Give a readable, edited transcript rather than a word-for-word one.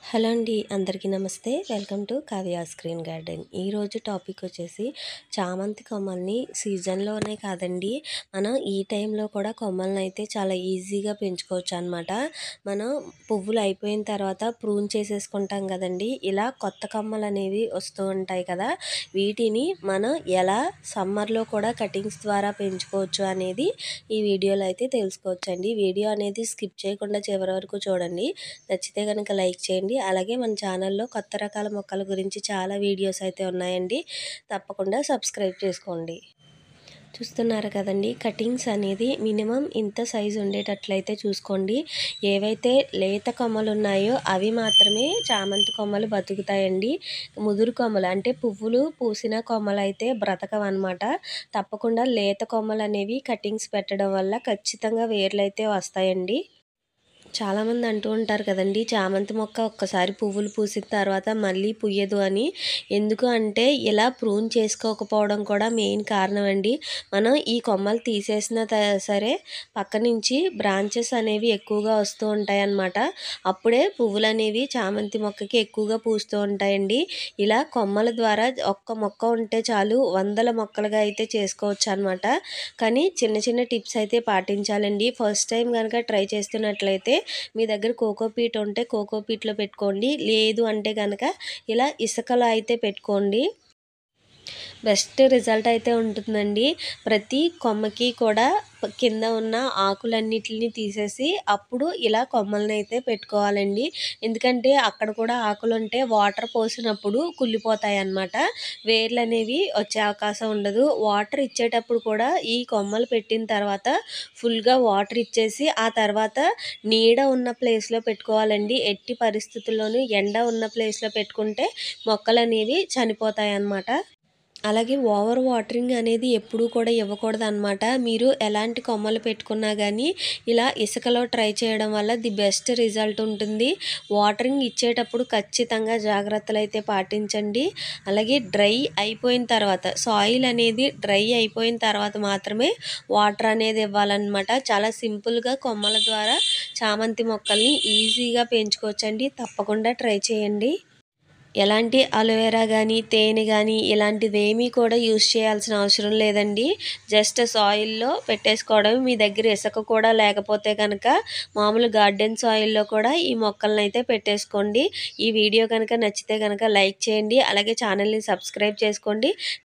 Hello అండి, అందరికీ నమస్తే. Welcome to Kavya's green garden. ఈరోజు టాపిక్ వచ్చేసి చామంతి కొమ్మల్ని సీజన్లోనే కాదండి, మనం ఈ టైంలో కూడా కొమ్మల్ని అయితే చాలా ఈజీగా పెంచుకోవచ్చు అనమాట. మనం పువ్వులు అయిపోయిన తర్వాత ప్రూన్ చేసేసుకుంటాం కదండి, ఇలా కొత్త కొమ్మలు అనేవి వస్తూ ఉంటాయి కదా, వీటిని మనం ఎలా సమ్మర్లో కూడా కటింగ్స్ ద్వారా పెంచుకోవచ్చు అనేది ఈ వీడియోలో అయితే తెలుసుకోవచ్చండి. వీడియో అనేది స్కిప్ చేయకుండా చివరి వరకు చూడండి. నచ్చితే కనుక లైక్ చేయండి. అలాగే మన ఛానల్లో కొత్త రకాల మొక్కల గురించి చాలా వీడియోస్ అయితే ఉన్నాయండి, తప్పకుండా సబ్స్క్రైబ్ చేసుకోండి. చూస్తున్నారు కదండి, కటింగ్స్ అనేది మినిమం ఇంత సైజు ఉండేటట్లయితే చూసుకోండి. ఏవైతే లేత కొమ్మలు ఉన్నాయో అవి మాత్రమే చామంతి కొమ్మలు బతుకుతాయండి. ముదురు కొమ్మలు అంటే పువ్వులు పూసిన కొమ్మలు అయితే బ్రతకవన్నమాట. తప్పకుండా లేత కొమ్మలు అనేవి కటింగ్స్ పెట్టడం వల్ల ఖచ్చితంగా వేర్లు అయితే వస్తాయండి. చాలామంది అంటూ ఉంటారు కదండి, చామంతి మొక్క ఒక్కసారి పువ్వులు పూసిన తర్వాత మళ్ళీ పుయ్యదు అని. ఎందుకు అంటే ఇలా ప్రూన్ చేసుకోకపోవడం కూడా మెయిన్ కారణం అండి. మనం ఈ కొమ్మలు తీసేసిన సరే పక్క నుంచి బ్రాంచెస్ అనేవి ఎక్కువగా వస్తూ ఉంటాయి అన్నమాట. అప్పుడే పువ్వులు అనేవి చామంతి మొక్కకి ఎక్కువగా పూస్తూ ఉంటాయండి. ఇలా కొమ్మల ద్వారా ఒక్క మొక్క ఉంటే చాలు వందల మొక్కలుగా అయితే చేసుకోవచ్చు అనమాట. కానీ చిన్న చిన్న టిప్స్ అయితే పాటించాలండి. ఫస్ట్ టైం కనుక ట్రై చేస్తున్నట్లయితే మీ దగ్గర కోకోపీట్ ఉంటే కోకోపీట్లో పెట్టుకోండి, లేదు అంటే కనుక ఇలా ఇసుకలో అయితే పెట్టుకోండి. బెస్ట్ రిజల్ట్ అయితే ఉంటుందండి. ప్రతి కొమ్మకి కూడా కింద ఉన్న ఆకులన్నిటిని తీసేసి అప్పుడు ఇలా కొమ్మలను అయితే పెట్టుకోవాలండి. ఎందుకంటే అక్కడ కూడా ఆకులు ఉంటే వాటర్ పోసినప్పుడు కుళ్ళిపోతాయి అన్నమాట. వేర్లు అనేవి వచ్చే అవకాశం ఉండదు. వాటర్ ఇచ్చేటప్పుడు కూడా ఈ కొమ్మలు పెట్టిన తర్వాత ఫుల్గా వాటర్ ఇచ్చేసి ఆ తర్వాత నీడ ఉన్న ప్లేస్లో పెట్టుకోవాలండి. ఎట్టి పరిస్థితుల్లోనూ ఎండ ఉన్న ప్లేస్లో పెట్టుకుంటే మొక్కలు అనేవి చనిపోతాయి అన్నమాట. అలాగే ఓవర్ వాటరింగ్ అనేది ఎప్పుడూ కూడా ఇవ్వకూడదు అనమాట. మీరు ఎలాంటి కొమ్మలు పెట్టుకున్నా కానీ ఇలా ఇసుకలో ట్రై చేయడం వల్ల ది బెస్ట్ రిజల్ట్ ఉంటుంది. వాటరింగ్ ఇచ్చేటప్పుడు ఖచ్చితంగా జాగ్రత్తలు అయితే పాటించండి. అలాగే డ్రై అయిపోయిన తర్వాత సాయిల్ అనేది డ్రై అయిపోయిన తర్వాత మాత్రమే వాటర్ అనేది ఇవ్వాలన్నమాట. చాలా సింపుల్గా కొమ్మల ద్వారా చామంతి మొక్కల్ని ఈజీగా పెంచుకోవచ్చండి. తప్పకుండా ట్రై చేయండి. ఎలాంటి అలోవెరా కానీ తేనె కానీ ఇలాంటిది ఏమీ కూడా యూస్ చేయాల్సిన అవసరం లేదండి. జస్ట్ సాయిల్లో పెట్టేసుకోవడం. మీ దగ్గర ఇసుక కూడా లేకపోతే కనుక మామూలు గార్డెన్ సాయిల్లో కూడా ఈ మొక్కలను అయితే పెట్టేసుకోండి. ఈ వీడియో కనుక నచ్చితే కనుక లైక్ చేయండి. అలాగే ఛానల్ని సబ్స్క్రైబ్ చేసుకోండి.